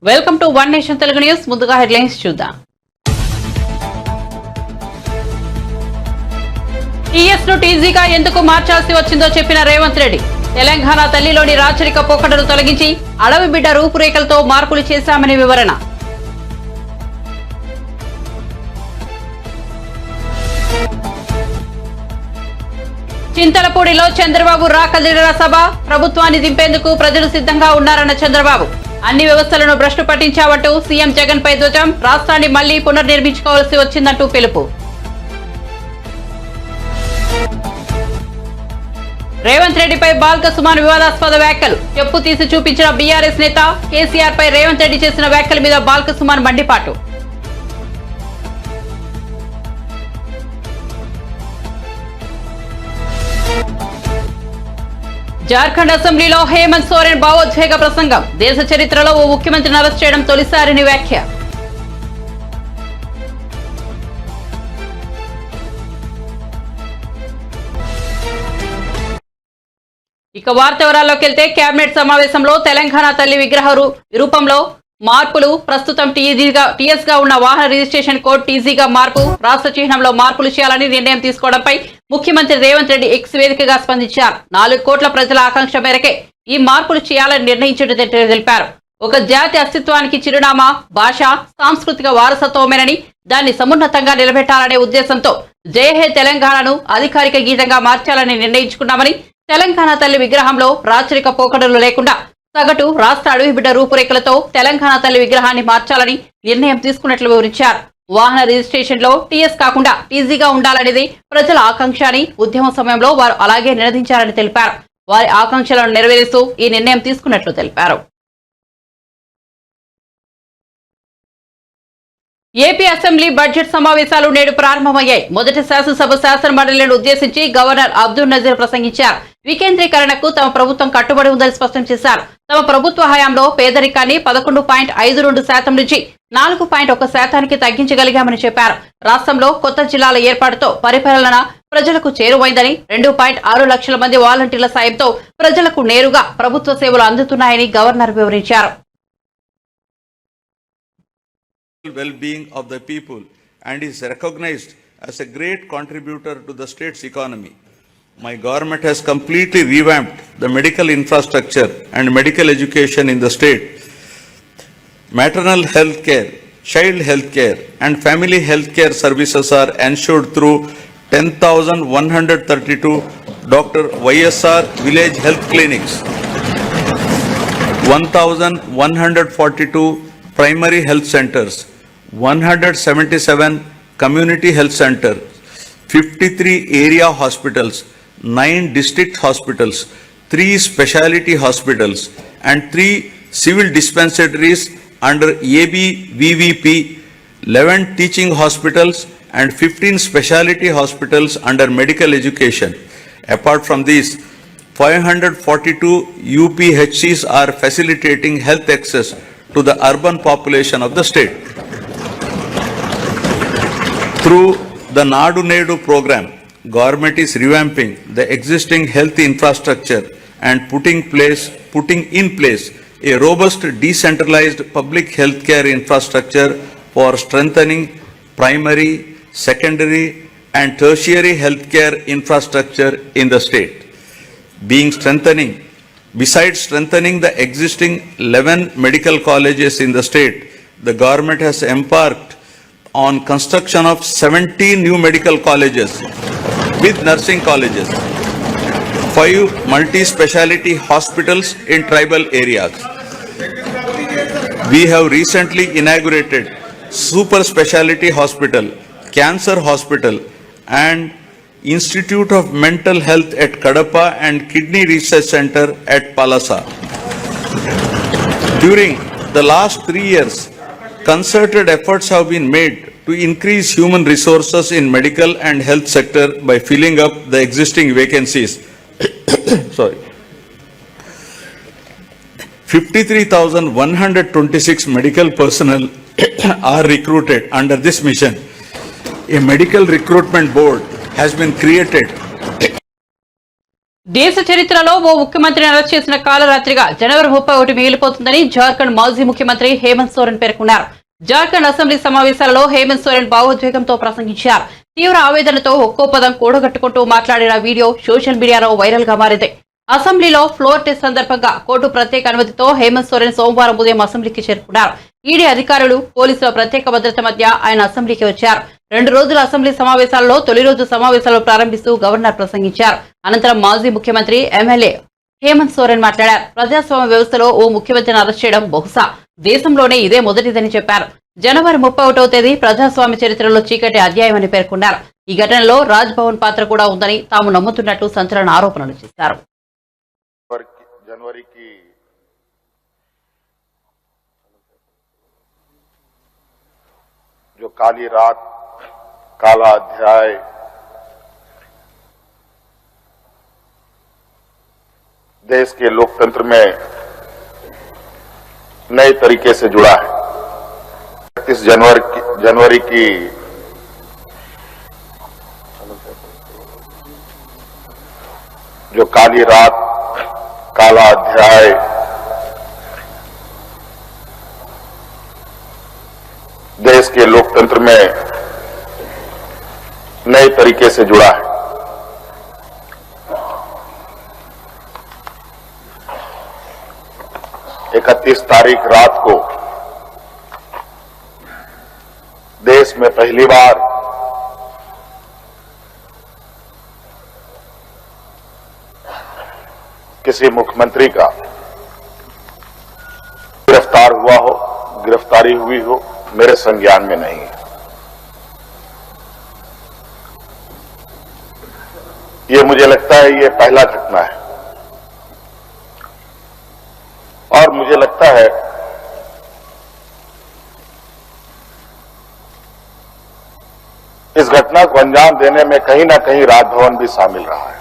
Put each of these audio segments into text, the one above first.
Welcome to one nation Telugu news. ముందుగా headlines చూద్దాం. TS ను టీజీగా ఎందుకు మార్చాల్సి వచ్చిందో చెప్పిన రేవంత్ రెడ్డి. తెలంగాణ తల్లిలోని రాచరిక పోకడను తొలగించి అడవి బిడ్డ రూపురేఖలతో మార్పులు చేశామని వివరణ. చింతలపూడిలో చంద్రబాబు రాకలిన సభ. ప్రభుత్వాన్ని దింపేందుకు ప్రజలు సిద్ధంగా ఉన్నారన్న చంద్రబాబు. అన్ని వ్యవస్థలను భ్రష్టు పట్టించావంటూ సీఎం జగన్ పై ధ్వజం. రాష్ట్రాన్ని మళ్లీ పునర్నిర్మించుకోవాల్సి వచ్చిందంటూ పిలుపు. రేవంత్ రెడ్డిపై బాల్క సుమన్ వివాదాస్పద వ్యాఖ్యలు. చెప్పు తీసి చూపించిన బీఆర్ఎస్ నేత. కేసీఆర్ పై రేవంత్ రెడ్డి చేసిన వ్యాఖ్యల మీద బాల్క సుమన్ మండిపాటు. జార్ఖండ్ అసెంబ్లీలో హేమంత్ సోరెన్ భావోద్వేగ ప్రసంగం. దేశ చరిత్రలో ఓ ముఖ్యమంత్రిని అరెస్ట్ చేయడం తొలిసారిని వ్యాఖ్య. ఇక వార్త వివరాల్లోకి వెళ్తే కేబినెట్ సమావేశంలో తెలంగాణ తల్లి విగ్రహ రూపంలో మార్పులు, ప్రస్తుతం టీఎస్ గా ఉన్న వాహన రిజిస్ట్రేషన్ కోడ్ టీజీగా మార్పు, రాష్ట్ర చిహ్నంలో మార్పులు చేయాలని నిర్ణయం తీసుకోవడంపై ముఖ్యమంత్రి రేవంత్ రెడ్డి ఎక్స్ వేదికగా స్పందించారు. 4 కోట్ల ప్రజల ఆకాంక్ష మేరకే ఈ మార్పులు చేయాలని నిర్ణయించినట్టు తెలిపారు. ఒక జాతి అస్తిత్వానికి చిరునామా భాష, సాంస్కృతిక వారసత్వమేనని, దాన్ని సమున్నతంగా నిలబెట్టాలనే ఉద్దేశంతో జై హే తెలంగాణను అధికారిక గీతంగా మార్చాలని నిర్ణయించుకున్నామని, తెలంగాణ తల్లి విగ్రహంలో రాచరిక పోకడలు లేకుండా సగటు రాష్ట్ర అడవి బిడ్డ రూపురేఖలతో తెలంగాణ తల్లి విగ్రహాన్ని మార్చాలని నిర్ణయం తీసుకున్నట్లు వివరించారు. వాహన రిజిస్ట్రేషన్ లో టీఎస్ కాకుండా టీజీగా ఉండాలనేది ప్రజల ఆకాంక్ష అని, ఉద్యమ సమయంలో వారు అలాగే నినదించారని తెలిపారు. వారి ఆకాంక్షలను నెరవేరుస్తూ ఈ నిర్ణయం తీసుకున్నట్లు తెలిపారు. ఏపీ అసెంబ్లీ బడ్జెట్ సమావేశాలు నేడు ప్రారంభమయ్యాయి. మొదటి శాసనసభ శాసన మండలిని ఉద్దేశించి గవర్నర్ అబ్దుల్ నజీర్ ప్రసంగించారు. వికేంద్రీకరణకు తమ ప్రభుత్వం కట్టుబడి ఉందని స్పష్టం చేశారు. తమ ప్రభుత్వ హయాంలో పేదరికాన్ని 11.52% నుంచి 4.1% తగ్గించగలిగామని చెప్పారు. రాష్ట్రంలో కొత్త జిల్లాల ఏర్పాటుతో పరిపాలన ప్రజలకు చేరువైందని, 2.6 లక్షల మంది వాలంటీర్ల సాయంతో ప్రజలకు నేరుగా ప్రభుత్వ సేవలు అందుతున్నాయని గవర్నర్ వివరించారు. Well-being of the people and is recognized as a great contributor to the state's economy. My government has completely revamped the medical infrastructure and medical education in the state. Maternal health care, child health care and family health care services are ensured through 10,132 Dr. YSR village health clinics, 1,142 primary health centers, 177 community health centers, 53 area hospitals, 9 district hospitals, 3 specialty hospitals and 3 civil dispensaries under ABVVP, 11 teaching hospitals and 15 specialty hospitals under medical education. Apart from these, 542 UPHCs are facilitating health access to the urban population of the state. Through the Nadu Nedu program, government is revamping the existing health infrastructure and putting in place a robust decentralized public healthcare infrastructure for strengthening primary, secondary and tertiary healthcare infrastructure in the state. Besides strengthening the existing 11 medical colleges in the state, the government has embarked on construction of 17 new medical colleges with nursing colleges, 5 multi-speciality hospitals in tribal areas. We have recently inaugurated super speciality hospital, cancer hospital and Institute of Mental Health at Kadapa and Kidney Research Center at Palasa. During the last 3 years, concerted efforts have been made to increase human resources in medical and health sector by filling up the existing vacancies. 53,126 medical personnel are recruited under this mission. A medical recruitment board has been created దేశ చరిత్రలో ఓ ముఖ్యమంత్రిని arrest చేసిన కాలరాత్రిగా జనవరి 31 మిగిలిపోతుందని జార్ఖండ్ మాజీ ముఖ్యమంత్రి హేమంత్ సోరెన్ పేర్కొన్నారు. Jharkhand assembly సమావేశాలలో హేమంత్ సోరెన్ భావోద్వేగంతో ప్రసంగించారు. తీవ్ర ఆవేదనతో ఒక్కో పదం కూడగట్టుకుంటూ మాట్లాడిన వీడియో సోషల్ మీడియాలో వైరల్ గా మారింది. అసెంబ్లీలో ఫ్లోర్ టెస్ట్ సందర్భంగా కోర్టు ప్రత్యేక అనుమతితో హేమంత్ సోరెన్ సోమవారం ఉదయం అసెంబ్లీకి చేరుకున్నారు. ఈడీ అధికారులు, పోలీసుల ప్రత్యేక భద్రత మధ్య ఆయన అసెంబ్లీకి వచ్చారు. 2 రోజుల అసెంబ్లీ సమావేశాలలో తొలి రోజు సమావేశాలు ప్రారంభిస్తూ గవర్నర్ ప్రసంగించారు. అనంతరం మాజీ ముఖ్యమంత్రి ఎమ్మెల్యే హేమంత్ సోరెన్ మాట్లాడారు. ప్రజాస్వామ్య వ్యవస్థలో ఓ ముఖ్యమంత్రిని అరెస్ట్ చేయడం బహుశా దేశంలోనే ఇదే మొదటిదని చెప్పారు. జనవరి 31వ తేదీ ప్రజాస్వామ్య చరిత్రలో చీకటి అధ్యాయమని పేర్కొన్నారు. ఈ ఘటనలో రాజ్ భవన్ పాత్ర కూడా ఉందని తాము నమ్ముతున్నట్టు సంచలన ఆరోపణలు చేశారు. जनवरी की जो काली रात, काला अध्याय देश के लोकतंत्र में नए तरीके से जुड़ा है। 31 जनवरी की जो काली रात, काला अध्याय देश के लोकतंत्र में नए तरीके से जुड़ा है। इकतीस तारीख रात को देश में पहली बार किसी मुख्यमंत्री का गिरफ्तारी हुई हो मेरे संज्ञान में नहीं है। ये मुझे लगता है ये पहला घटना है और मुझे लगता है इस घटना को अंजाम देने में कहीं ना कहीं राजभवन भी शामिल रहा है।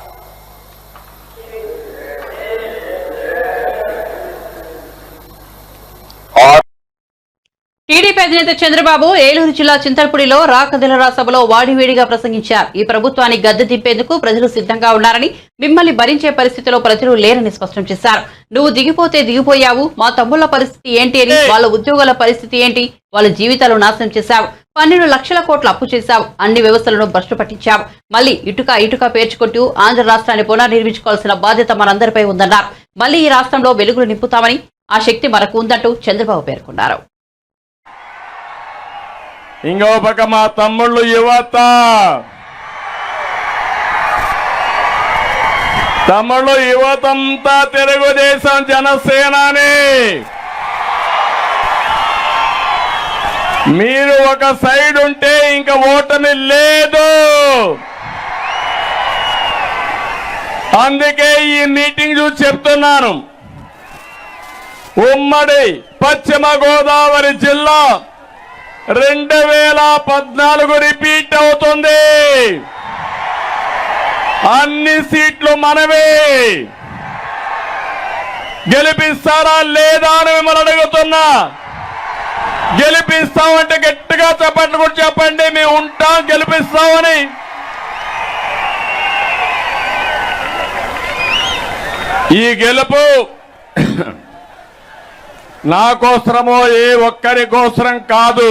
టీడీపీ అధినేత చంద్రబాబు ఏలూరు జిల్లా చింతలపూడిలో రాకదిలరా సభలో వాడివేడిగా ప్రసంగించారు. ఈ ప్రభుత్వాన్ని గద్దె దింపేందుకు ప్రజలు సిద్ధంగా ఉన్నారని, మిమ్మల్ని భరించే పరిస్థితిలో ప్రజలు లేరని స్పష్టం చేశారు. నువ్వు దిగిపోతే దిగిపోయావు, మా తమ్ముళ్ల పరిస్థితి ఏంటి అని, వాళ్ళ ఉద్యోగాల పరిస్థితి ఏంటి, వాళ్ళ జీవితాలు నాశనం చేశావు, 12 లక్షల కోట్ల అప్పు చేశావు, అన్ని వ్యవస్థలను భ్రష్టు పట్టించావు, మళ్లీ ఇటుక పేర్చుకుంటూ ఆంధ్ర రాష్ట్రాన్ని పునర్నిర్మించుకోవాల్సిన బాధ్యత మనందరిపై ఉందన్నారు. మళ్లీ ఈ రాష్ట్రంలో వెలుగులు నింపుతామని, ఆ శక్తి మనకు ఉందంటూ చంద్రబాబు పేర్కొన్నారు. ఇంకో పక్క మా తమ్ముళ్ళు యువతంతా తెలుగుదేశం జనసేనాని. మీరు ఒక సైడ్ ఉంటే ఇంకా ఓటమి లేదు. అందుకే ఈ మీటింగ్ చూసి చెప్తున్నాను, ఉమ్మడి పశ్చిమ గోదావరి జిల్లా 2014 రిపీట్ అవుతుంది. అన్ని సీట్లు మనవే. గెలిపిస్తారా లేదా అని మిమ్మల్ని అడుగుతున్నా. గెలిపిస్తామంటే గట్టిగా చప్పట్లు కూడా చెప్పండి, మేము ఉంటాం, గెలిపిస్తామని. ఈ గెలుపు నా కోసరమో ఏ ఒక్కరి కోసరం కాదు,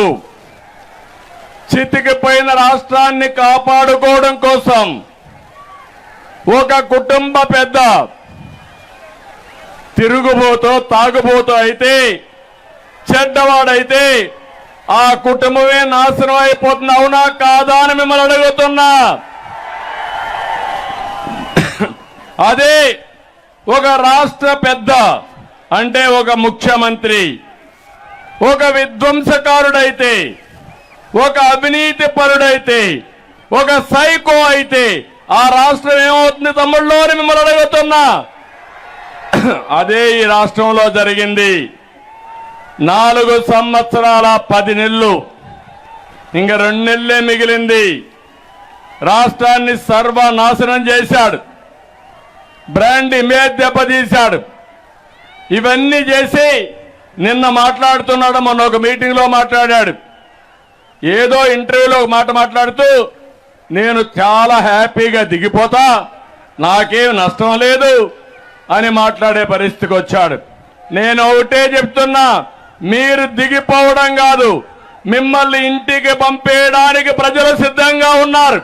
చితికిపోయిన రాష్ట్రాన్ని కాపాడుకోవడం కోసం. ఒక కుటుంబ పెద్ద తిరుగుబోతో తాగుబోతో అయితే, చెడ్డవాడైతే ఆ కుటుంబమే నాశనం అయిపోతుంది. అవునా కాదా అని మిమ్మల్ని అడుగుతున్నా. అదే ఒక రాష్ట్ర పెద్ద అంటే ఒక ముఖ్యమంత్రి ఒక విధ్వంసకారుడైతే, ఒక అవినీతి పరుడైతే, ఒక సైకో అయితే ఆ రాష్ట్రం ఏమవుతుంది తమ్ముళ్ళు అని మిమ్మల్ని అడుగుతున్నా. అదే ఈ రాష్ట్రంలో జరిగింది. 4 సంవత్సరాల 10 నెలలు, ఇంకా 2 నెలలే మిగిలింది. రాష్ట్రాన్ని సర్వనాశనం చేశాడు, బ్రాండ్ ఇమేజ్ దెబ్బతీశాడు. ఇవన్నీ చేసి నిన్న మాట్లాడుతున్నాడు, మొన్న ఒక మీటింగ్లో మాట్లాడాడు. ఏదో ఇంటర్వ్యూలో ఒక మాట మాట్లాడుతూ నేను చాలా హ్యాపీగా దిగిపోతా, నాకేం నష్టం లేదు అని మాట్లాడే పరిస్థితికి వచ్చాడు. నేను ఒకటే చెప్తున్నా, మీరు దిగిపోవడం కాదు, మిమ్మల్ని ఇంటికి పంపేయడానికి ప్రజలు సిద్ధంగా ఉన్నారు.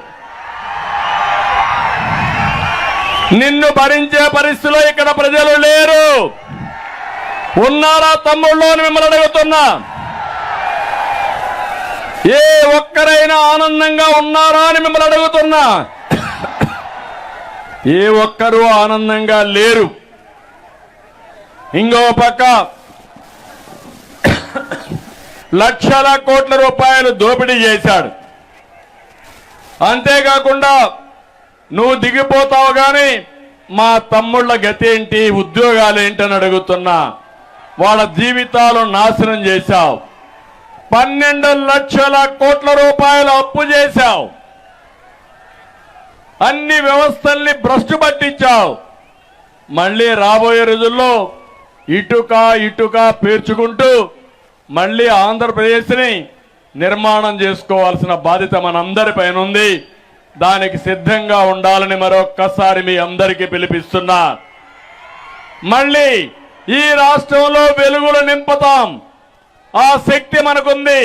నిన్ను భరించే పరిస్థితిలో ఇక్కడ ప్రజలు లేరు. ఉన్నారా తమ్ముళ్ళు అని మిమ్మల్ని అడుగుతున్నా. ఏ ఒక్కరైనా ఆనందంగా ఉన్నారా అని మిమ్మల్ని అడుగుతున్నా. ఏ ఒక్కరూ ఆనందంగా లేరు. ఇంకో పక్క లక్షల కోట్ల రూపాయలు దోపిడీ చేశాడు. అంతేకాకుండా నువ్వు దిగిపోతావు కానీ మా తమ్ముళ్ళ గతి ఏంటి, ఉద్యోగాలు ఏంటని అడుగుతున్నా. వాళ్ళ జీవితాలు నాశనం చేశావు. 12 లక్షల కోట్ల రూపాయలు అప్పు చేశావు. అన్ని వ్యవస్థల్ని భ్రష్టు పట్టించావు. మళ్ళీ రాబోయే రోజుల్లో ఇటుక పేర్చుకుంటూ మళ్ళీ ఆంధ్రప్రదేశ్ని నిర్మాణం చేసుకోవాల్సిన బాధ్యత మనందరిపైన ఉంది. దానికి సిద్ధంగా ఉండాలని మరొక్కసారి మీ అందరికీ పిలిపిస్తున్నా. మళ్ళీ ఈ రాష్ట్రంలో వెలుగులు నింపుతాం. ఆ శక్తి మనకుంది.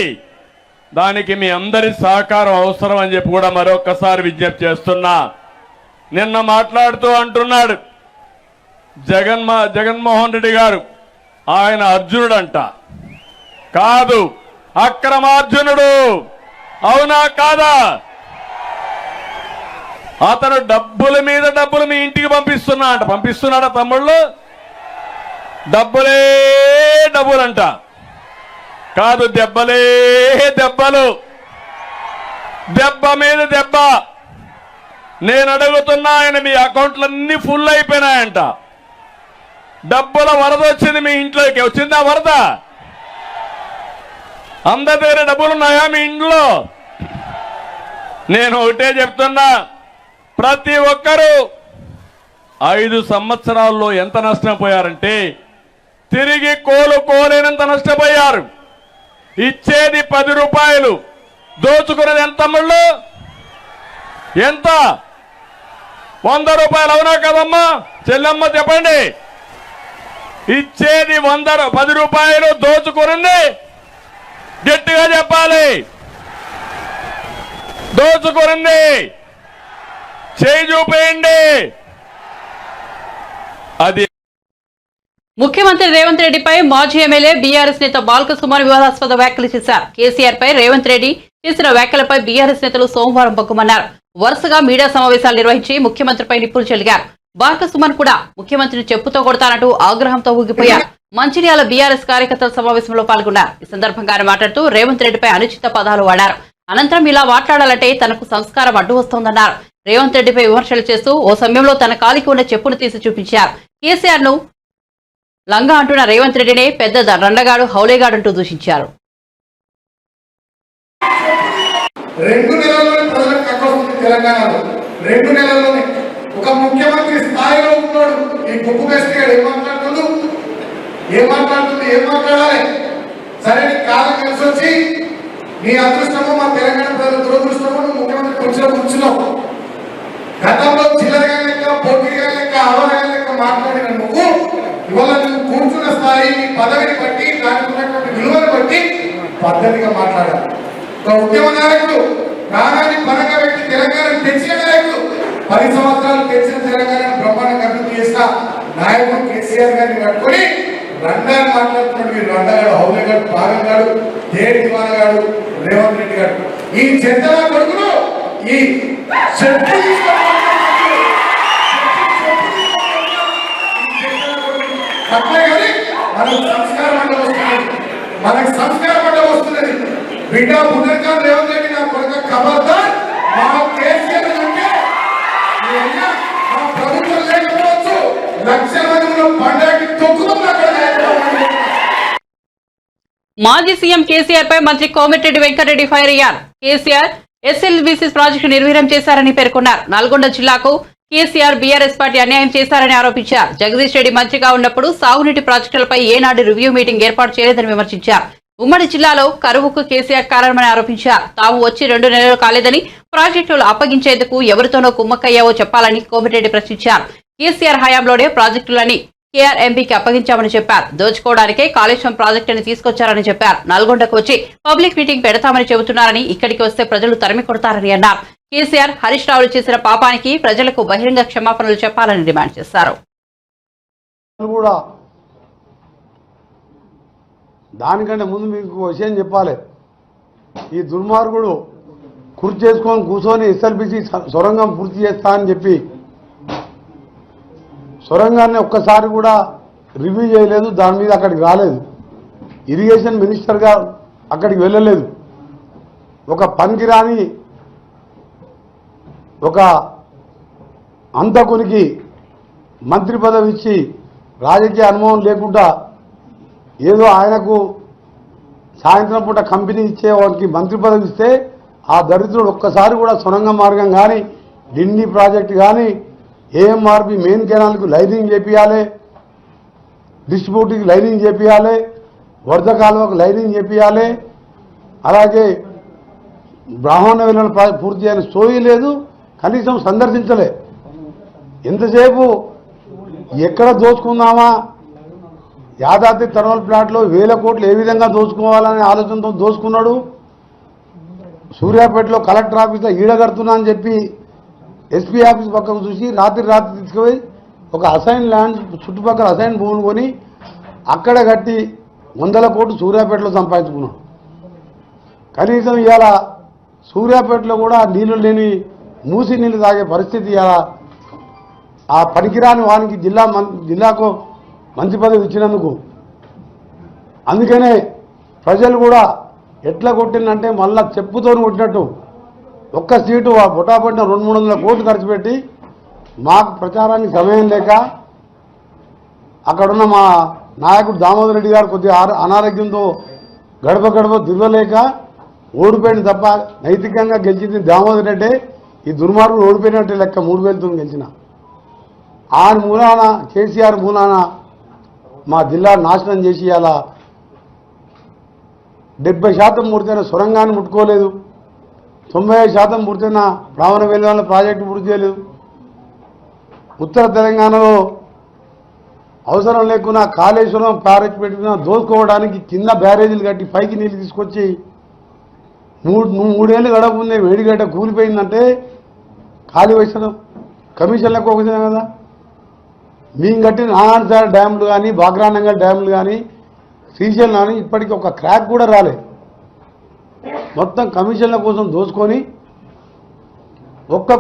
దానికి మీ అందరి సహకారం అవసరం అని చెప్పి కూడా మరొక్కసారి విజ్ఞప్తి చేస్తున్నా. నిన్న మాట్లాడుతూ అంటున్నాడు జగన్మోహన్ రెడ్డి గారు ఆయన అర్జునుడంట. కాదు, అక్రమార్జునుడు. అవునా కాదా? అతను డబ్బుల మీద డబ్బులు మీ ఇంటికి పంపిస్తున్నాడా తమ్ముళ్ళు? డబ్బులే డబ్బులంట. కాదు, దెబ్బలే దెబ్బలు, దెబ్బ మీద దెబ్బ. నేను అడుగుతున్నా, ఆయన మీ అకౌంట్లన్నీ ఫుల్ అయిపోయినాయంట. డబ్బుల వరద వచ్చింది మీ ఇంట్లోకి. వచ్చిందా వరద? అందరి దగ్గర డబ్బులున్నాయా మీ ఇంట్లో? నేను ఒకటే చెప్తున్నా, ప్రతి ఒక్కరూ 5 సంవత్సరాల్లో ఎంత నష్టపోయారంటే తిరిగి కోలుకోలేనంత నష్టపోయారు. ఇచ్చేది 10 రూపాయలు, దోచుకునేది ఎంత తమ్ముళ్ళు? ఎంత? 100 రూపాయలు. అవునా కదమ్మా చెల్లెమ్మ చెప్పండి. ఇచ్చేది 10 రూపాయలు, దోచుకునింది గట్టిగా చెప్పాలి. దోచుకునింది చేయి చూపేయండి. అది ముఖ్యమంత్రి రేవంత్ రెడ్డిపై మాజీ ఎమ్మెల్యే బీఆర్ఎస్ నేత బాల్క సుమన్ వివాదాస్పద వ్యాఖ్యలు చేశారు. కేసీఆర్ పై రేవంత్ రెడ్డి చేసిన వ్యాఖ్యలపై బీఆర్ఎస్ నేతలు సోమవారం బగ్గుమన్నారు. వరుసగా మీడియా సమావేశాలు నిర్వహించి ముఖ్యమంత్రిపై నిప్పులు చెలిగారు. బాల్క సుమన్ కూడా ముఖ్యమంత్రిని చెప్పుతో కొడతానంటూ ఆగ్రహంతో ఊగిపోయారు. మంచిర్యాల బీఆర్ఎస్ కార్యకర్తల సమావేశంలో పాల్గొన్నారు. ఈ సందర్భంగా ఆయన మాట్లాడుతూ రేవంత్ రెడ్డిపై అనుచిత పదాలు వాడారు. అనంతరం ఇలా మాట్లాడాలంటే తనకు సంస్కారం అడ్డు వస్తోందన్నారు. రేవంత్ రెడ్డిపై విమర్శలు చేస్తూ ఓ సమయంలో తన కాలికి ఉన్న చెప్పును తీసి చూపించారు. కేసీఆర్ ను లంగా అంటున్న రేవంత్ రెడ్డినే పెద్ద రండగాడు, హౌలేగాడంటూ దూషించారు. 2 నెలల్లోనే ప్రజలకు కట్టొస్తుంది తెలంగాణలో. 2 నెలల్లోనే ఒక ముఖ్యమంత్రి స్థాయిలో ఉన్నాడు. ఈ గుప్పు కష్టిగాడు ఏం మాట్లాడాలి? సరే, నీ కాలం కలిసి వచ్చి నీ అదృష్టమో మా తెలంగాణ ప్రజల దురదృష్టమో నువ్వు ముఖ్యమంత్రి కూర్చున్నావు. గతంలో చిల్లరగా లెక్క, పోటీగా లెక్క, అవరగా లెక్క మాట్లాడిన నువ్వు ఇవాళ నువ్వు కూర్చున్న స్థాయి, నీ పదవిని బట్టి, దానికి ఉన్నటువంటి విలువను బట్టి పద్ధతిగా మాట్లాడాలి. ఒక ఉద్యమ నాయకుడు, ప్రాణాన్ని పరంగా పెట్టి తెలంగాణ తెచ్చిన నాయకుడు, 10 సంవత్సరాలు తెచ్చిన తెలంగాణ బ్రహ్మాండంగా అభివృద్ధి చేసిన నాయకుడు కేసీఆర్ గారిని పట్టుకొని రంగాన్ని మాట్లాడుతున్నాడు. మీరు రండగాడు, హౌలేగాడు, భాగంగాడు, దేడి దివానగాడు, రేవంత్ రెడ్డి గారు. ఈ చెత్తల కొడుకును ఈ అట్లే కానీ మనకు సంస్కారం అంటే వస్తున్నది. బిడ్డ పునర్కాన్ రేవంత్ రెడ్డి నా కొడుకు ఖబర్దార్. మా కేసీఆర్ అంటే మా ప్రభుత్వం లేకపోవచ్చు, లక్షల మంది పండగకి తొక్కుతుంది. మాజీ సీఎం కేసీఆర్ పై మంత్రి కోమటిరెడ్డి వెంకటరెడ్డి ఫైర్ అయ్యారు. కేసీఆర్ ఎస్ఎల్బీసీ ప్రాజెక్టు నిర్వీర్యం చేశారని పేర్కొన్నారు. నల్గొండ జిల్లాకు కేసీఆర్ బీఆర్ఎస్ పార్టీ అన్యాయం చేశారని ఆరోపించారు. జగదీష్ రెడ్డి మంత్రిగా ఉన్నప్పుడు సాగునీటి ప్రాజెక్టులపై ఏనాడు రివ్యూ మీటింగ్ ఏర్పాటు చేయలేదని విమర్శించారు. ఉమ్మడి జిల్లాలో కరువుకు కేసీఆర్ కారణమని ఆరోపించారు. తాము వచ్చి 2 నెలలు కాలేదని ప్రాజెక్టులు అప్పగించేందుకు ఎవరితోనో కుమ్మక్కయ్యావో చెప్పాలని కోమటిరెడ్డి ప్రశ్నించారు. కేసీఆర్ హయాంలోనే ప్రాజెక్టులని కేఆర్ఎంపీకి అప్పగించామని చెప్పారు. దోచుకోవడానికే కాళేశ్వరం ప్రాజెక్టుని తీసుకొచ్చారని చెప్పారు. నల్గొండకు వచ్చి పబ్లిక్ మీటింగ్ పెడతామని చెబుతున్నారని, ఇక్కడికి వస్తే ప్రజలు తరిమి కొడతారని అన్నారు. కేసీఆర్, హరీష్ రావులు చేసిన పాపానికి ప్రజలకు బహిరంగ క్షమాపణలు చెప్పాలని డిమాండ్ చేశారు. దానికంటే ముందు మీకు విషయం చెప్పాలి. ఈ దుర్మార్గుడు కుర్చీ చేసుకొని కూర్చొని ఎస్ఎల్బిసి సొరంగం పూర్తి చేస్తా అని చెప్పి సొరంగాన్ని ఒక్కసారి కూడా రివ్యూ చేయలేదు. దాని మీద అక్కడికి రాలేదు. ఇరిగేషన్ మినిస్టర్గా అక్కడికి వెళ్ళలేదు. ఒక పనికిరాని ఒక అంతకునికి మంత్రి పదవి ఇచ్చి రాజకీయ అనుభవం లేకుండా ఏదో ఆయనకు సాయంత్రం పూట కంపెనీ ఇచ్చే వారికి మంత్రి పదవి ఇస్తే ఆ దరిద్రుడు ఒక్కసారి కూడా సొరంగ మార్గం కానీ, డిండి ప్రాజెక్టు కానీ, ఏఎంఆర్పి మెయిన్ కెనాల్కు లైనింగ్ చేపియాలి, డిస్ట్రిబ్యూటర్కి లైనింగ్ చేపియాలి, వరద కాలువకు లైనింగ్ చేపియాలి, అలాగే బ్రాహ్మణ విలువలు పూర్తి చేయని సోయి లేదు. కనీసం సందర్శించలే. ఎంతసేపు ఎక్కడ దోచుకుందామా, యాదాద్రి థర్మల్ ప్లాంట్లో 1000 కోట్లు ఏ విధంగా దోచుకోవాలనే ఆలోచనతో దోచుకున్నాడు. సూర్యాపేటలో కలెక్టర్ ఆఫీస్లో ఈడగడుతున్నా అని చెప్పి ఎస్పీ ఆఫీస్ పక్కకు చూసి రాత్రి తీసుకుపోయి ఒక అసైన్ ల్యాండ్ చుట్టుపక్కల అసైన్ భూములు కొని అక్కడ కట్టి 100 కోట్లు సూర్యాపేటలో సంపాదించుకున్నాడు. కనీసం ఇవాళ సూర్యాపేటలో కూడా నీళ్లు లేని మూసి నీళ్లు తాగే పరిస్థితి ఇవాళ ఆ పనికిరాని వానికి జిల్లాకు మంత్రి పదవి ఇచ్చినందుకు. అందుకనే ప్రజలు కూడా ఎట్లా కొట్టిందంటే మళ్ళా చెప్పుతో కొట్టినట్టు ఒక్క సీటు బొటాపట్టిన 200-300 కోట్లు ఖర్చు పెట్టి మాకు ప్రచారానికి సమయం లేక అక్కడున్న మా నాయకుడు దామోదర్ రెడ్డి గారు కొద్దిగా అనారోగ్యంతో గడప తిరగలేక ఓడిపోయింది తప్ప నైతికంగా గెలిచింది దామోదర్ రెడ్డి. ఈ దుర్మార్గులు ఓడిపోయినట్టే లెక్క 3000తో గెలిచిన. ఆయన మూలాన కేసీఆర్ మూలాన మా జిల్లా నాశనం చేసి అలా 70% పూర్తయిన సొరంగాన్ని ముట్టుకోలేదు, 95% పూర్తయిన బ్రాహ్మణ వెలువల ప్రాజెక్టు పూర్తి చేయలేదు. ఉత్తర తెలంగాణలో అవసరం లేకున్నా కాళేశ్వరం బ్యారేజ్ పెట్టుకున్న దోచుకోవడానికి కింద బ్యారేజీలు కట్టి పైకి నీళ్ళు తీసుకొచ్చి 3 ఏళ్ళు గడపకుందే వేడిగడ్డ కూలిపోయిందంటే ఖాళీ వేసడం కమిషన్లకు ఒక విధంగా కదా. మేము కట్టిన నారాయణసాగర్ డ్యాములు కానీ, బాగ్రానంగల్ డ్యాములు కానీ, శ్రీశైలం కానీ ఇప్పటికీ ఒక క్రాక్ కూడా రాలే. మొత్తం కమిషన్ల కోసం దోచుకొని ఒక్క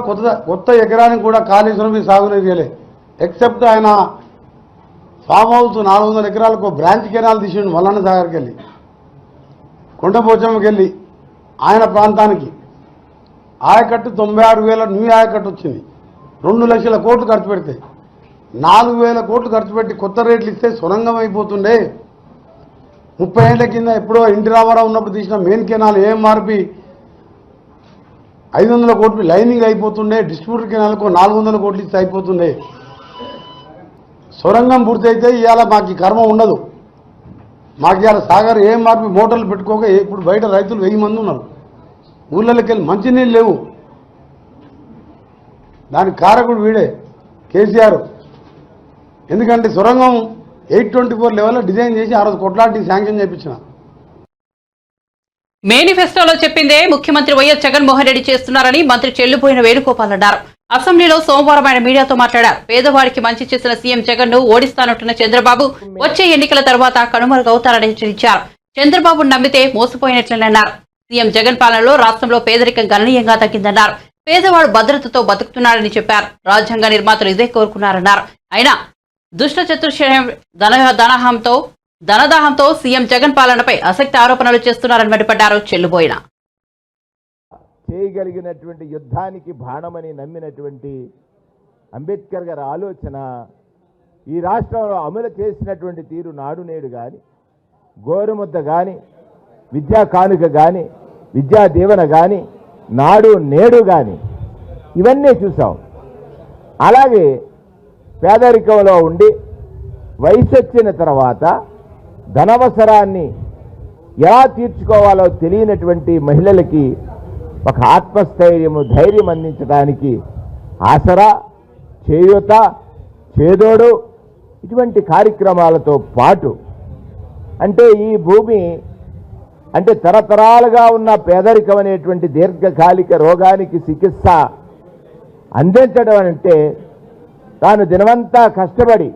కొత్త ఎకరానికి కూడా కాళేశ్వరం సాగునీరు చేయలే. ఎక్సెప్ట్ ఆయన ఫామ్ హౌస్ 400 ఎకరాలకు బ్రాంచ్ కెనాల్ తీసిండు మల్లన్న సాగర్కి వెళ్ళి, కొండపోచమ్మకి వెళ్ళి ఆయన ప్రాంతానికి. ఆయకట్టు 96,000 న్యూ ఆయకట్టు వచ్చింది. 2 లక్షల కోట్లు ఖర్చు పెడితే 4,000 కోట్లు ఖర్చు పెట్టి కొత్త రేట్లు ఇస్తే సొరంగం అయిపోతుండే. 30 ఏళ్ల కింద ఎప్పుడో ఎన్టీ రామారావు ఉన్నప్పుడు తీసిన మెయిన్ కెనాల్ ఏఎంఆర్పి 500 కోట్లు లైనింగ్ అయిపోతుండే. డిస్ట్రిబ్యూటర్ కెనాల్కు 400 కోట్లు ఇస్తే అయిపోతుండే. సొరంగం పూర్తయితే ఇవాళ మాకు ఈ కర్మ ఉండదు. మాకు ఇవాళ సాగర్ ఏఎంఆర్పి మోటార్లు పెట్టుకోక ఇప్పుడు బయట రైతులు 1000 మంది ఉన్నారు. ఊళ్ళకి వెళ్ళి మంచినీళ్ళు లేవు. దానికి కారకుడు వీడే కేసీఆర్. ఎందుకంటే సొరంగం 824 లెవెల్లో డిజైన్ చేసి ఆ రోజు కొట్లాడి శాంక్షన్ చేయించిన. మేనిఫెస్టోలో చెప్పిందే ముఖ్యమంత్రి వైఎస్ జగన్మోహన్ రెడ్డి చేస్తున్నారని మంత్రి చెల్లుబోయిన వేణుగోపాల్ అన్నారు. అసెంబ్లీలో సోమవారం ఆయన మీడియాతో మాట్లాడారు. పేదవాడికి మంచి చేసిన సీఎం జగన్ ను ఓడిస్తానంటున్న చంద్రబాబు వచ్చే ఎన్నికల తర్వాత కనుమరుగవుతారని హెచ్చరించారు. చంద్రబాబు నమ్మితే మోసపోయినట్లేనన్నారు. సీఎం జగన్ పాలనలో రాష్ట్రంలో పేదరికం గణనీయంగా తగ్గిందన్నారు. పేదవాడు భద్రతతో బతుకుతున్నాడని చెప్పారు. రాజ్యాంగ నిర్మాతలు ఇదే కోరుకున్నారన్నారు. అయినా దుష్ట చతుర్శయం ధనదాహంతో సీఎం జగన్ పాలనపై అసక్తి ఆరోపణలు చేస్తున్నారని మండిపడ్డారు చెల్లుబోయిన. చేయగలిగినటువంటి యుద్ధానికి బాణమని నమ్మినటువంటి అంబేద్కర్ గారి ఆలోచన ఈ రాష్ట్రంలో అమలు చేసినటువంటి తీరు నాడు నేడు కానీ, గోరుముద్ద కానీ, విద్యా కానుక కానీ, విద్యా దీవెన కానీ, నాడు నేడు కానీ ఇవన్నీ చూసాం. అలాగే పేదరికంలో ఉండి వయసు వచ్చిన తర్వాత ధనవసరాన్ని ఎలా తీర్చుకోవాలో తెలియనటువంటి మహిళలకి ఒక ఆత్మస్థైర్యము, ధైర్యం అందించడానికి ఆసరా, చేయూత, చేదోడు ఇటువంటి కార్యక్రమాలతో పాటు అంటే ఈ భూమి అంటే తరతరాలుగా ఉన్న పేదరికం అనేటువంటి దీర్ఘకాలిక రోగానికి చికిత్స అందించడం అంటే తాను దినమంతా కష్టపడి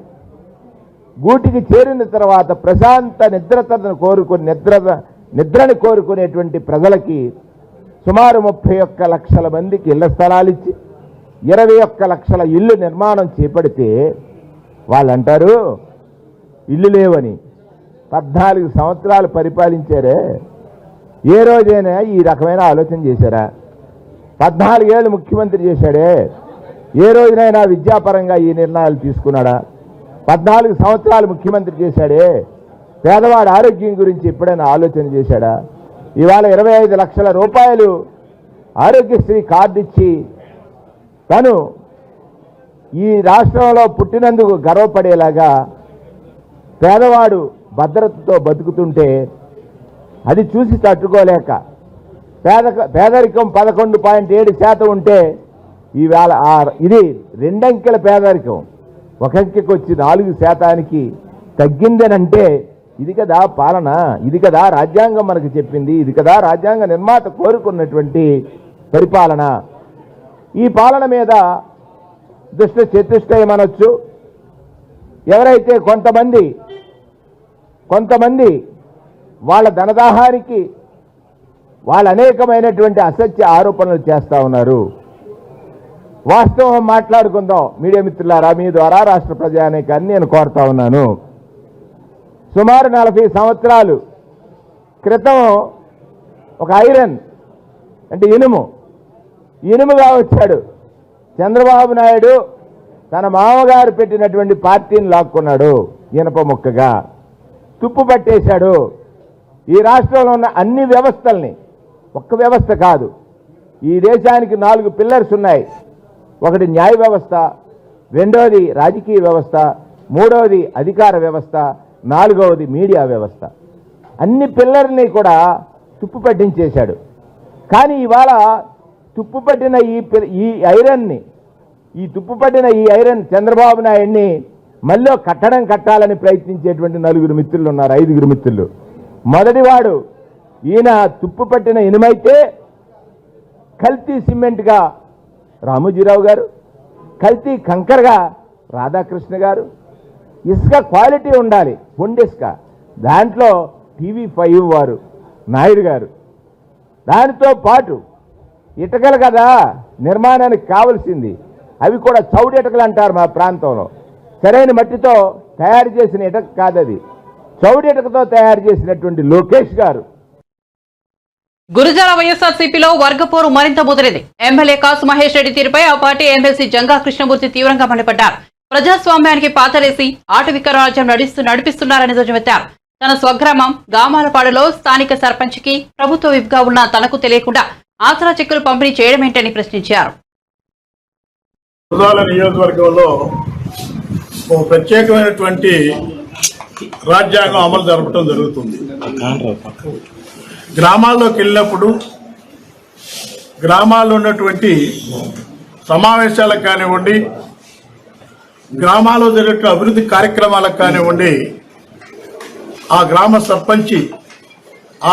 గూటికి చేరిన తర్వాత ప్రశాంత నిద్రని కోరుకునేటువంటి ప్రజలకి సుమారు 31 లక్షల మందికి ఇళ్ల స్థలాలు ఇచ్చి 21 లక్షల ఇల్లు నిర్మాణం చేపడితే వాళ్ళు అంటారు ఇల్లు లేవని. 14 సంవత్సరాలు పరిపాలించారే, ఏ రోజైనా ఈ రకమైన ఆలోచన చేశారా? 14 ఏళ్ళు ముఖ్యమంత్రి చేశాడే, ఏ రోజునైనా విద్యాపరంగా ఈ నిర్ణయాలు తీసుకున్నాడా? 14 సంవత్సరాలు ముఖ్యమంత్రి చేశాడే, పేదవాడి ఆరోగ్యం గురించి ఎప్పుడైనా ఆలోచన చేశాడా? ఇవాళ 25 లక్షల రూపాయలు ఆరోగ్యశ్రీ కార్డు ఇచ్చి తను ఈ రాష్ట్రంలో పుట్టినందుకు గర్వపడేలాగా పేదవాడు భద్రతతో బతుకుతుంటే అది చూసి తట్టుకోలేక పేదరికం 11.7% ఉంటే ఈవేళ ఇది 2 అంకెల పేదరికం 1 అంకెకి వచ్చి 4% తగ్గిందనంటే ఇది కదా పాలన, ఇది కదా రాజ్యాంగం మనకు చెప్పింది, ఇది కదా రాజ్యాంగ నిర్మాత కోరుకున్నటువంటి పరిపాలన. ఈ పాలన మీద దుష్ట చతుష్టయమనొచ్చు. ఎవరైతే కొంతమంది వాళ్ళ ధనదాహానికి వాళ్ళు అనేకమైనటువంటి అసత్య ఆరోపణలు చేస్తూ ఉన్నారు. వాస్తవం మాట్లాడుకుందాం మీడియా మిత్రులారా, మీ ద్వారా రాష్ట్ర ప్రజానీకాన్ని నేను కోరుతా ఉన్నాను. సుమారు 40 సంవత్సరాలు క్రితం ఒక ఐరన్ అంటే ఇనుముగా వచ్చాడు చంద్రబాబు నాయుడు. తన మామగారు పెట్టినటువంటి పార్టీని లాక్కున్నాడు, ఇనప ముక్కగా తుప్పు పట్టేశాడు. ఈ రాష్ట్రంలో ఉన్న అన్ని వ్యవస్థల్ని, ఒక్క వ్యవస్థ కాదు, ఈ దేశానికి 4 పిల్లర్స్ ఉన్నాయి. ఒకటి న్యాయ వ్యవస్థ, రెండవది రాజకీయ వ్యవస్థ, మూడవది అధికార వ్యవస్థ, 4వది మీడియా వ్యవస్థ. అన్ని పిల్లర్ని కూడా తుప్పు పట్టించేశాడు. కానీ ఇవాళ తుప్పు పట్టిన ఈ ఐరన్ చంద్రబాబు నాయుడిని మళ్ళీ కట్టాలని ప్రయత్నించేటువంటి 4 మిత్రులు ఉన్నారు, 5 మిత్రులు. మొదటివాడు ఈయన తుప్పు పట్టిన ఇనుమైతే కల్తీ సిమెంట్గా రామోజీరావు గారు, కల్తీ కంకర్గా రాధాకృష్ణ గారు. ఇసుక క్వాలిటీ ఉండాలి, పొండిసుక, దాంట్లో TV5 వారు నాయుడు గారు. దానితో పాటు ఇటుకలు కదా నిర్మాణానికి కావలసింది, అవి కూడా చౌడి ఇటుకలు అంటారు మా ప్రాంతంలో. సరైన మట్టితో తయారు చేసిన ఇటుక కాదది, చౌడి ఇటుకతో తయారు చేసినటువంటి లోకేష్ గారు. గురుజాల వైఎస్ఆర్సీపీలో వర్గపోరు మరింత ముదిరింది. ఎమ్మెల్యే కాసు మహేష్ రెడ్డి తీరుపై ఆ పార్టీ ఎమ్మెల్సీ జంగా కృష్ణమూర్తి తీవ్రంగా మండిపడ్డారు. ప్రజాస్వామ్యానికి పాతరేసి ఆటవిక రాజ్యం నడిపిస్తున్నారని ధ్వజమెత్తారు. తన స్వగ్రామం గామాలపాడులో స్థానిక సర్పంచ్కి ప్రభుత్వ విప్గా ఉన్న తనకు తెలియకుండా ఆసరా చెక్కులు పంపిణీ చేయడమేంటని ప్రశ్నించారు. గురుజాల నియోజకవర్గంలో ఒక ప్రత్యేకమైనటువంటి రాజ్యాంగం అమలు జరపడం జరుగుతుంది. గ్రామాల్లోకి వెళ్ళినప్పుడు గ్రామాల్లో ఉన్నటువంటి సమావేశాలకు కానివ్వండి, గ్రామాల్లో జరిగే అభివృద్ధి కార్యక్రమాలకు కానివ్వండి, ఆ గ్రామ సర్పంచి,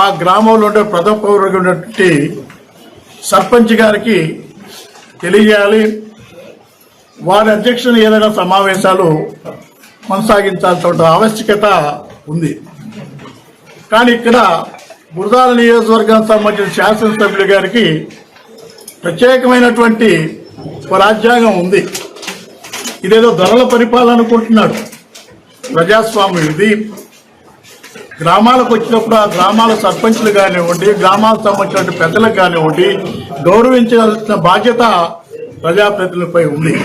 ఆ గ్రామంలో ఉండే ప్రథమ పౌరుడిగా ఉన్నటువంటి సర్పంచ్ గారికి తెలియజేయాలి. వారి అధ్యక్షతన ఏదైనా సమావేశాలు కొనసాగించాల్సిన ఆవశ్యకత ఉంది. కానీ ఇక్కడ గురుజాల నియోజకవర్గానికి సంబంధించిన శాసనసభ్యుల గారికి ప్రత్యేకమైనటువంటి రాజ్యాంగం ఉంది. ఇదేదో ధరల పరిపాలన అనుకుంటున్నాడు. ప్రజాస్వామ్యం ఇది. గ్రామాలకు వచ్చినప్పుడు ఆ గ్రామాల సర్పంచులు కానివ్వండి, గ్రామాలకు సంబంధించిన పెద్దలకు కానివ్వండి, గౌరవించాల్సిన బాధ్యత ప్రజాప్రతినిధులపై ఉంది.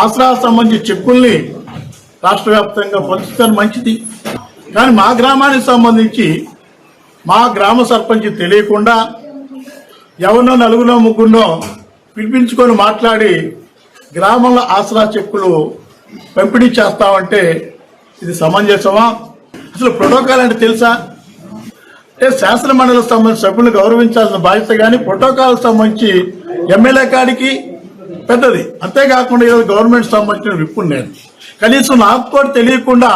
ఆసరా సంబంధించి చెక్కుల్ని రాష్ట్ర వ్యాప్తంగా పంచుతారు, మంచిది. కానీ మా గ్రామానికి సంబంధించి మా గ్రామ సర్పంచ్ తెలియకుండా ఎవరినో 4-3 పిలిపించుకొని మాట్లాడి గ్రామంలో ఆసరా చెక్కులు పంపిణీ చేస్తామంటే ఇది సమంజసమా? అసలు ప్రోటోకాల్ అంటే తెలుసా? శాసన మండలికి సంబంధించిన సభ్యులు గౌరవించాల్సిన బాధ్యత కానీ ప్రోటోకాల్ సంబంధించి ఎమ్మెల్యే కాడికి పెద్దది. అంతేకాకుండా ఈరోజు గవర్నమెంట్ సంబంధించిన విప్పును నేను కనీసం నాకు కూడా తెలియకుండా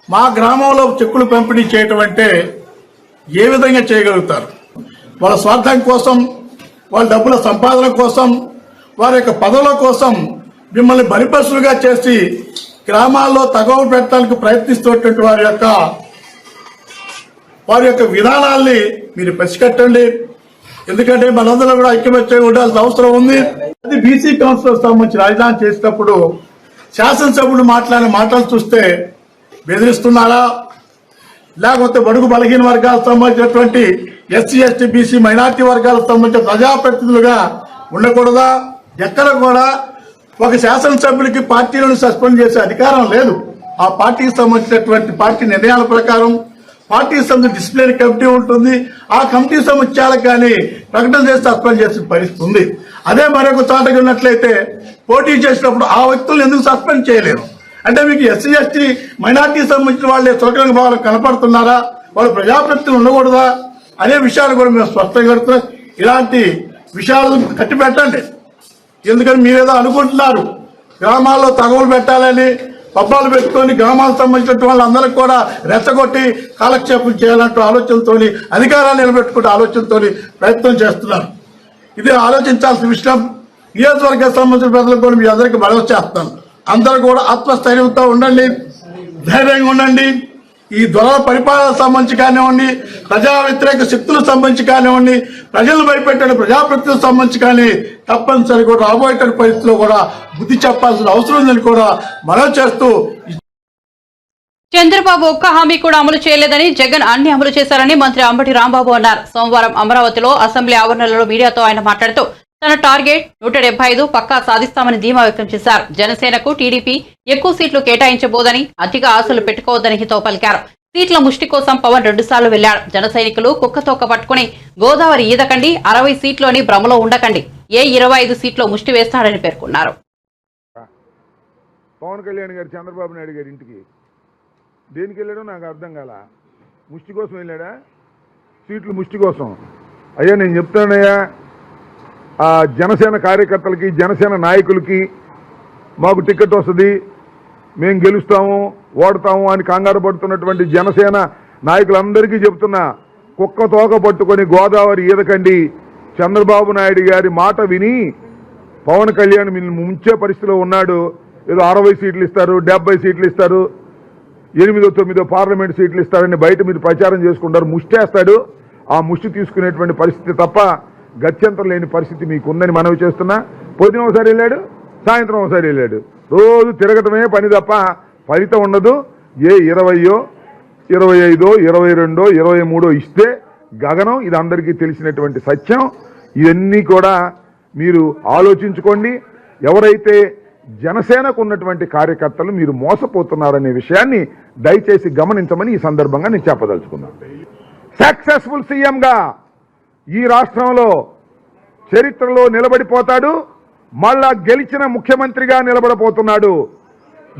మా గ్రామంలో చెక్కులు పంపిణీ చేయటం అంటే ఏ విధంగా చేయగలుగుతారు? వాళ్ళ స్వార్థం కోసం, వాళ్ళ డబ్బుల సంపాదన కోసం, వారి యొక్క పదవుల కోసం మిమ్మల్ని బలిపశులుగా చేసి గ్రామాల్లో తగవు పెట్టడానికి ప్రయత్నిస్తున్నటువంటి వారి యొక్క విధానాల్ని మీరు పసిగట్టండి. ఎందుకంటే మనందరం కూడా ఐక్యమత్యంగా ఉండాల్సిన అవసరం ఉంది. అది బీసీ కౌన్సిల్ సంబంధించి రాజధాని చేసినప్పుడు శాసనసభ్యులు మాట్లాడిన మాటలు చూస్తే బెదిరిస్తున్నారా, లేకపోతే బడుగు బలహీన వర్గాలకు సంబంధించినటువంటి ఎస్సీ ఎస్టీ బీసీ మైనార్టీ వర్గాలకు సంబంధించిన ప్రజాప్రతినిధులుగా ఉండకూడదా? ఎక్కడ కూడా ఒక శాసనసభ్యులకి పార్టీలను సస్పెండ్ చేసే అధికారం లేదు. ఆ పార్టీకి సంబంధించినటువంటి పార్టీ నిర్ణయాల ప్రకారం పార్టీకి సంబంధించిన డిసిప్లినరీ కమిటీ ఉంటుంది. ఆ కమిటీ సంబంధించాలకు కానీ ప్రకటన చేసి సస్పెండ్ చేసే పరిస్థితి ఉంది. అదే మరొక చోటకి ఉన్నట్లయితే పోటీ చేసినప్పుడు ఆ వ్యక్తులను ఎందుకు సస్పెండ్ చేయలేరు? అంటే మీకు ఎస్సీ ఎస్టీ మైనార్టీకి సంబంధించిన వాళ్ళే చులకన భావాలు కనపడుతున్నారా? వాళ్ళు ప్రజాప్రతినిధులు ఉండకూడదా అనే విషయాలు కూడా మేము స్పష్టంగా కడుతున్నాం. ఇలాంటి విషయాలు కట్టి పెట్టండి. ఎందుకని మీరేదో అనుకుంటున్నారు గ్రామాల్లో తగవులు పెట్టాలని, పబ్బాలు పెట్టుకొని గ్రామాలకు సంబంధించిన వాళ్ళందరికీ కూడా రెచ్చగొట్టి కాలక్షేపం చేయాలంటూ ఆలోచనతో, అధికారాలు నిలబెట్టుకుంటే ఆలోచనతో ప్రయత్నం చేస్తున్నారు. ఇది ఆలోచించాల్సిన విషయం. నియోజకవర్గానికి సంబంధించిన ప్రజలకు కూడా మీ అందరికీ భరోసా చేస్తాను. అందరూ కూడా ఆత్మస్థైర్యంతో ఉండండి, ధైర్యంగా ఉండండి. ఈ దొరల పరిపాలన సంబంధించి కానివ్వండి, ప్రజా వ్యతిరేక శక్తులకు సంబంధించి కానివ్వండి, ప్రజలను భయపెట్టిన ప్రజాప్రతినిధులకు సంబంధించి కానీ తప్పనిసరి కూడా రాబోయే పరిస్థితుల్లో కూడా బుద్ధి చెప్పాల్సిన అవసరం ఉందని కూడా మనం చేస్తూ, చంద్రబాబు ఒక్క హామీ కూడా అమలు చేయలేదని, జగన్ అన్ని అమలు చేశారని మంత్రి అంబటి రాంబాబు అన్నారు. సోమవారం అమరావతిలో అసెంబ్లీ ఆవరణలో మీడియాతో ఆయన మాట్లాడుతూ తన టార్గెట్ 175 పక్కా సాధిస్తామని ధీమా వ్యక్తం చేశారు. జనసేనకు టీడీపీ ఎక్కువ సీట్లు కేటాయించబోదని, అతిగా ఆశలు పెట్టుకోవద్దని హితవు పలికారు. సీట్ల ముష్టి కోసం పవన్ 2 సార్లు వెళ్లాడు. జన సైనికులు కుక్కతోక పట్టుకుని గోదావరి ఈదకండి, 60 సీట్లోని భ్రమలో ఉండకండి, 25 సీట్లో ముష్టి వేస్తాడని పేర్కొన్నారు. పవన్ కళ్యాణ్ గారు చంద్రబాబు నాయుడు గారి ఇంటికి దేనికి వెళ్ళాడో నాకు అర్థం కాల. ముష్టి కోసం వెళ్ళాడా? సీట్లు ముష్టి కోసం? అయ్యా నేను చెప్తానయ్యా, ఆ జనసేన కార్యకర్తలకి, జనసేన నాయకులకి మాకు టికెట్ వస్తుంది, మేము గెలుస్తాము, ఓడతాము అని కంగారు పడుతున్నటువంటి జనసేన నాయకులందరికీ చెప్తున్నా, కుక్క తోక పట్టుకొని గోదావరి ఈదకండి. చంద్రబాబు నాయుడు గారి మాట విని పవన్ కళ్యాణ్ ముంచే పరిస్థితిలో ఉన్నాడు. ఏదో 60 సీట్లు ఇస్తారు, 70 సీట్లు ఇస్తారు, 8, 9 పార్లమెంట్ సీట్లు ఇస్తారని బయట మీరు ప్రచారం చేసుకుంటారు. ముష్టేస్తాడు. ఆ ముష్టి తీసుకునేటువంటి పరిస్థితి తప్ప గత్యంతరం లేని పరిస్థితి మీకుందని మనవి చేస్తున్నా. పొద్దున ఒకసారి వెళ్ళాడు, సాయంత్రం ఒకసారి వెళ్ళాడు. రోజు తిరగటమే పని తప్ప ఫలితం ఉండదు. ఏ 20, 25, 22, 23 ఇస్తే గగనం. ఇది అందరికీ తెలిసినటువంటి సత్యం. ఇవన్నీ కూడా మీరు ఆలోచించుకోండి. ఎవరైతే జనసేనకు ఉన్నటువంటి కార్యకర్తలు మీరు మోసపోతున్నారనే విషయాన్ని దయచేసి గమనించమని ఈ సందర్భంగా నేను చెప్పదలుచుకున్నాను. సక్సెస్ఫుల్ సీఎంగా ఈ రాష్ట్రంలో చరిత్రలో నిలబడిపోతాడు. మళ్ళా గెలిచిన ముఖ్యమంత్రిగా నిలబడబోతున్నాడు.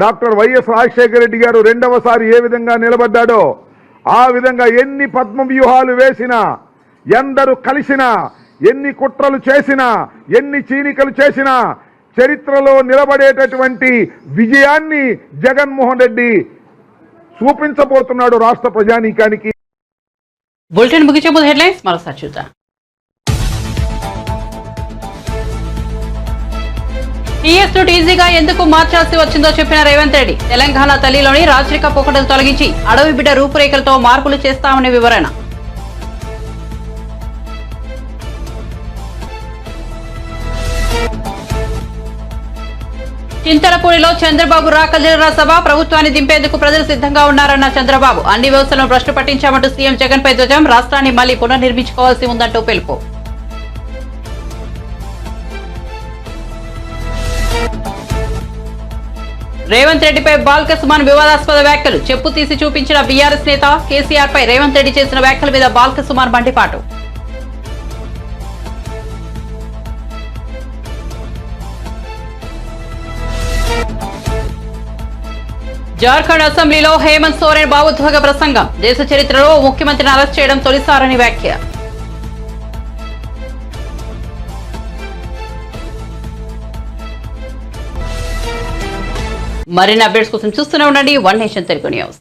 డాక్టర్ వైఎస్ రాజశేఖర రెడ్డి గారు 2వసారి ఏ విధంగా నిలబడ్డాడో ఆ విధంగా ఎన్ని పద్మ వ్యూహాలు వేసినా, ఎందరు కలిసినా, ఎన్ని కుట్రలు చేసినా, ఎన్ని చీనికలు చేసినా చరిత్రలో నిలబడేటటువంటి విజయాన్ని జగన్మోహన్ రెడ్డి చూపించబోతున్నాడు రాష్ట్ర ప్రజానీకానికి. బులెటిన్ ముగించే ముందు హెడ్లైన్స్ మరోసారి చూద్దాం. టీఎస్ ను టీజీగా ఎందుకు మార్చాల్సి వచ్చిందో చెప్పిన రేవంత్ రెడ్డి. తెలంగాణ తల్లిలోని రాజరిక పోకడలు తొలగించి అడవి బిడ్డ రూపురేఖలతో మార్పులు చేస్తామని వివరణ. చింతలపూడిలో చంద్రబాబు రాకలిర సభ. ప్రభుత్వాన్ని దింపేందుకు ప్రజలు సిద్ధంగా ఉన్నారన్న చంద్రబాబు. అన్ని వ్యవస్థలను భ్రష్టు పట్టించామంటూ సీఎం జగన్ పై ధ్వజం. రాష్ట్రాన్ని మళ్లీ పునర్నిర్మించుకోవాల్సి ఉందంటూ పిలుపు. రేవంత్ రెడ్డిపై బాల్క సుమన్ వివాదాస్పద వ్యాఖ్యలు. చెప్పు తీసి చూపించిన బీఆర్ఎస్ నేత. కేసీఆర్ పై రేవంత్ రెడ్డి చేసిన వ్యాఖ్యల మీద బాల్క సుమన్ మండిపాటు. జార్ఖండ్ అసెంబ్లీలో హేమంత్ సోరెన్ భావోద్వేగ ప్రసంగం. దేశ చరిత్రలో ఓ ముఖ్యమంత్రిని అరెస్ట్ చేయడం తొలిసారని వ్యాఖ్య. మరిన్ని అప్డేట్స్ కోసం చూస్తూనే ఉండండి వన్ నేషన్ తెలుగు న్యూస్.